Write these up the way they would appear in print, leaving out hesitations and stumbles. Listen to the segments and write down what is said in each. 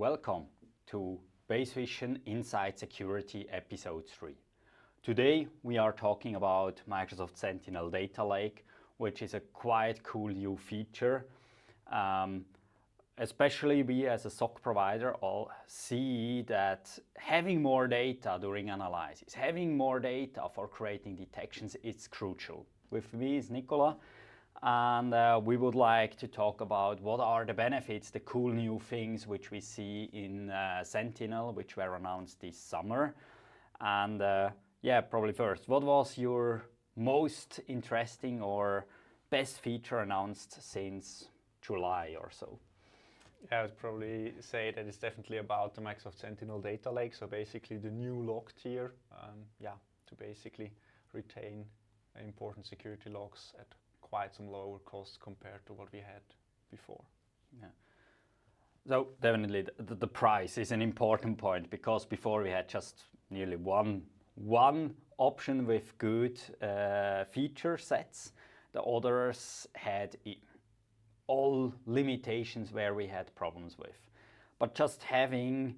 welcome to Base Vision Inside Security Episode 3. Today we are talking about Microsoft Sentinel Data Lake, which is a quite cool new feature. Especially we as a SOC provider all see that having more data during analysis, having more data for creating detections is crucial. With me is Nicola, and we would like to talk about what are the benefits, the cool new things which we see in Sentinel, which were announced this summer. And yeah, probably first, what was your most interesting or best feature announced since July or so? Yeah, I would probably say that it's definitely about the Microsoft Sentinel Data Lake. So basically the new log tier, to basically retain important security logs at quite some lower cost compared to what we had before. Yeah. So definitely the price is an important point, because before we had just nearly one option with good feature sets. The others had all limitations where we had problems with. But just having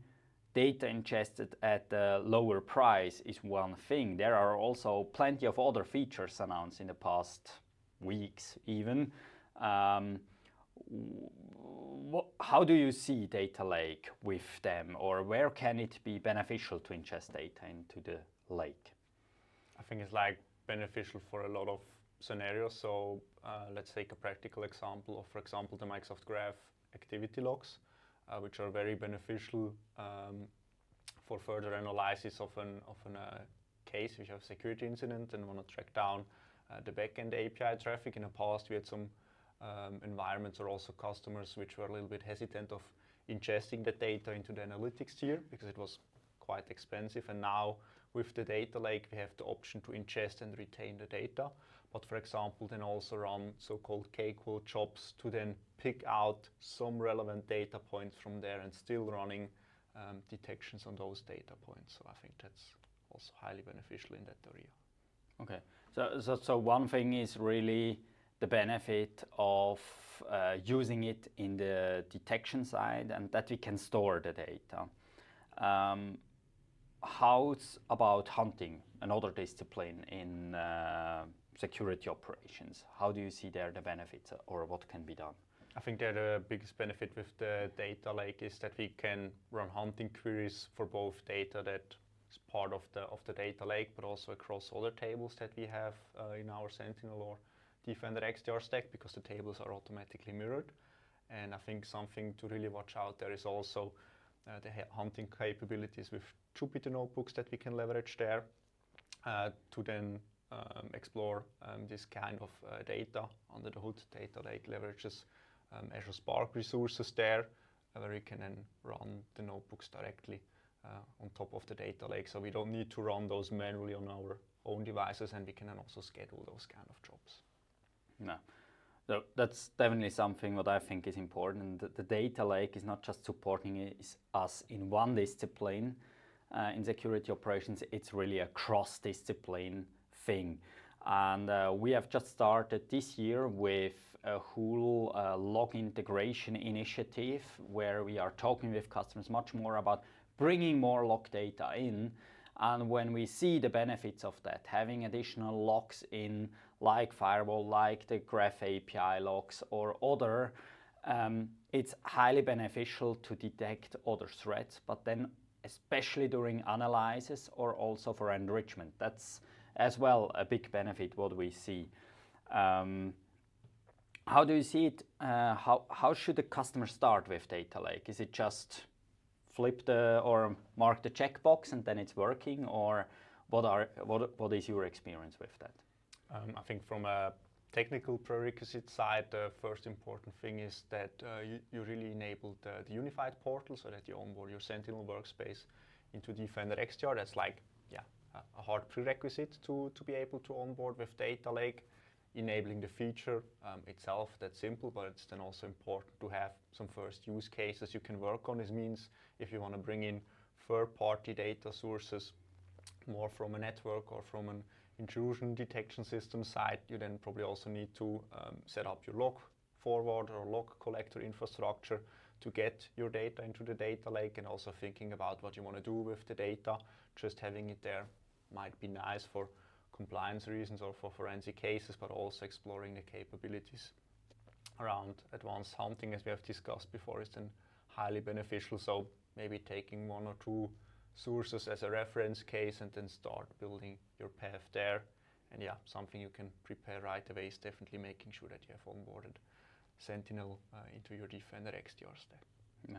data ingested at a lower price is one thing. There are also plenty of other features announced in the past weeks even. How do you see Data Lake with them, or where can it be beneficial to ingest data into the lake? I think it's like beneficial for a lot of scenarios. So let's take a practical example of, for example, the Microsoft Graph activity logs, which are very beneficial for further analysis of a case. If you have a security incident and want to track down the backend API traffic. In the past, we had some environments or also customers which were a little bit hesitant of ingesting the data into the analytics tier because it was quite expensive. And now with the data lake, we have the option to ingest and retain the data. But for example, then also run so-called K-quote jobs to then pick out some relevant data points from there and still running detections on those data points. So I think that's also highly beneficial in that area. Okay, so one thing is really the benefit of using it in the detection side, and that we can store the data. How's about hunting, another discipline in security operations? How do you see there the benefits, or what can be done? I think that the biggest benefit with the data lake is that we can run hunting queries for both data that is part of the data lake, but also across other tables that we have in our Sentinel or Defender XDR stack, because the tables are automatically mirrored. And I think something to really watch out there is also the hunting capabilities with Jupyter notebooks that we can leverage there to then explore this kind of data under the hood. Data Lake leverages Azure Spark resources there, where you can then run the notebooks directly on top of the data lake. So we don't need to run those manually on our own devices, and we can then also schedule those kind of jobs. No. So that's definitely something what I think is important. The data lake is not just supporting us in one discipline in security operations, it's really a cross-discipline thing. And we have just started this year with a whole log integration initiative, where we are talking with customers much more about bringing more log data in. And when we see the benefits of that, having additional logs in, like firewall, like the Graph API logs or other, it's highly beneficial to detect other threats, but then especially during analysis or also for enrichment. That's as well a big benefit what we see. How do you see it? How should the customer start with Data Lake? Is it just flip or mark the checkbox and then it's working, or what is your experience with that? I think from a technical prerequisite side, the first important thing is that you really enable the unified portal, so that you onboard your Sentinel workspace into Defender XDR. That's like a hard prerequisite to be able to onboard with Data Lake. Enabling the feature itself, that's simple, but it's then also important to have some first use cases you can work on. This means if you want to bring in third-party data sources more from a network or from an intrusion detection system side, you then probably also need to set up your log forward or log collector infrastructure to get your data into the data lake, and also thinking about what you want to do with the data. Just having it there might be nice for compliance reasons or for forensic cases, but also exploring the capabilities around advanced hunting, as we have discussed before, is then highly beneficial. So maybe taking 1 or 2 sources as a reference case and then start building your path there. And yeah, something you can prepare right away is definitely making sure that you have onboarded Sentinel into your Defender XDR stack. Yeah.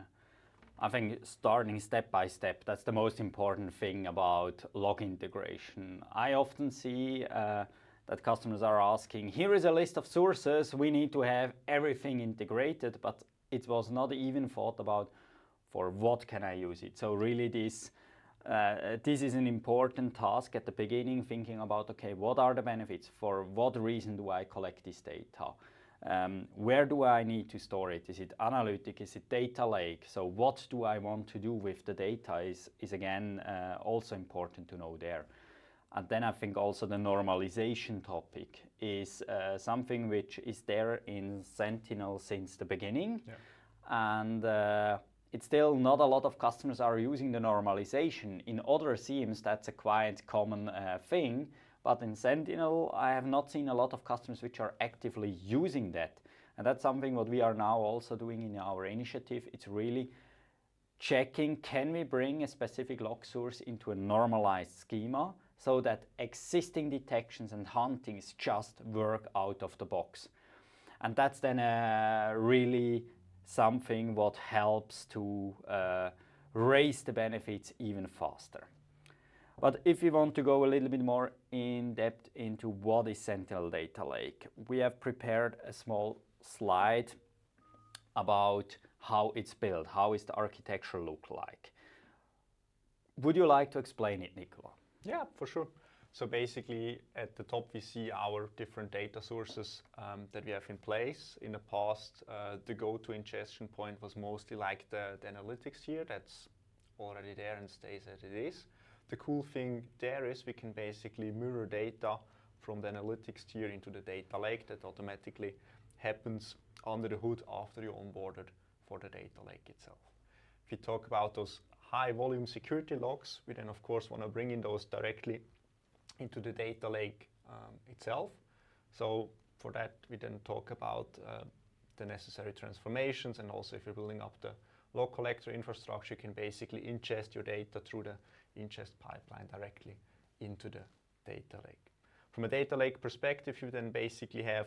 I think starting step by step, that's the most important thing about log integration. I often see that customers are asking, here is a list of sources, we need to have everything integrated, but it was not even thought about for what can I use it. So really this is an important task at the beginning, thinking about, okay, what are the benefits? For what reason do I collect this data? Where do I need to store it? Is it analytic? Is it data lake? So what do I want to do with the data is again also important to know there. And then I think also the normalization topic is something which is there in Sentinel since the beginning. Yeah. And it's still not a lot of customers are using the normalization. In other SIEMs, that's a quite common thing. But in Sentinel, I have not seen a lot of customers which are actively using that. And that's something what we are now also doing in our initiative. It's really checking, can we bring a specific log source into a normalized schema so that existing detections and huntings just work out of the box. And that's then really something what helps to raise the benefits even faster. But if you want to go a little bit more in depth into what is Sentinel Data Lake, we have prepared a small slide about how it's built, how is the architecture look like. Would you like to explain it, Nicola? Yeah, for sure. So basically at the top we see our different data sources that we have in place. In the past, the go-to ingestion point was mostly like the analytics tier that's already there and stays as it is. The cool thing there is we can basically mirror data from the analytics tier into the data lake. That automatically happens under the hood after you onboarded for the data lake itself. If you talk about those high volume security logs, we then of course want to bring in those directly into the data lake itself. So for that we then talk about the necessary transformations, and also if you're building up the log collector infrastructure, you can basically ingest your data through the ingest pipeline directly into the data lake. From a data lake perspective, you then basically have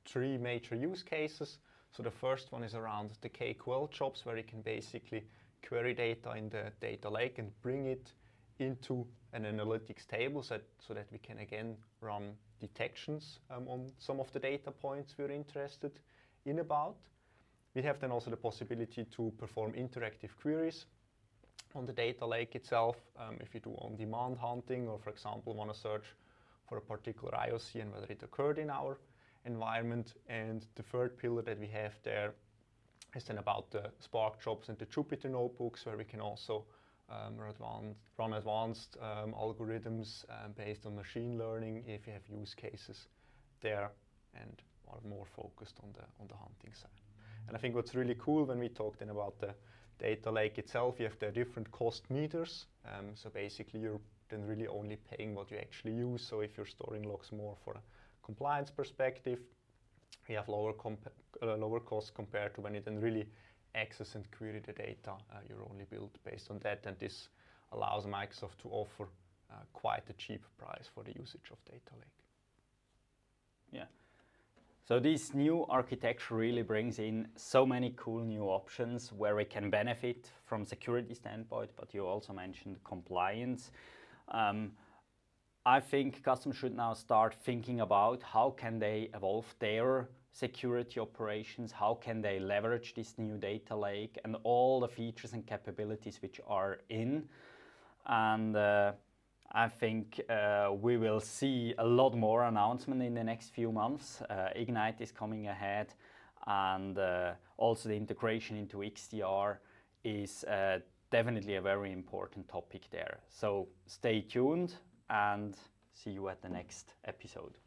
3 major use cases. So the first one is around the KQL jobs, where you can basically query data in the data lake and bring it into an analytics table so that we can again run detections on some of the data points we're interested in about. We have then also the possibility to perform interactive queries on the data lake itself. If you do on-demand hunting, or for example want to search for a particular IOC and whether it occurred in our environment. And the third pillar that we have there is then about the Spark jobs and the Jupyter notebooks, where we can also run advanced algorithms based on machine learning if you have use cases there and are more focused on the hunting side. And I think what's really cool when we talk then about the data lake itself, you have the different cost meters. So basically you're then really only paying what you actually use. So if you're storing logs more for a compliance perspective, you have lower costs compared to when you then really access and query the data. You're only billed based on that, and this allows Microsoft to offer quite a cheap price for the usage of data lake. Yeah. So this new architecture really brings in so many cool new options where we can benefit from security standpoint, but you also mentioned compliance. I think customers should now start thinking about how can they evolve their security operations, how can they leverage this new data lake and all the features and capabilities which are in. And I think we will see a lot more announcement in the next few months. Ignite is coming ahead, and also the integration into XDR is definitely a very important topic there. So stay tuned and see you at the next episode.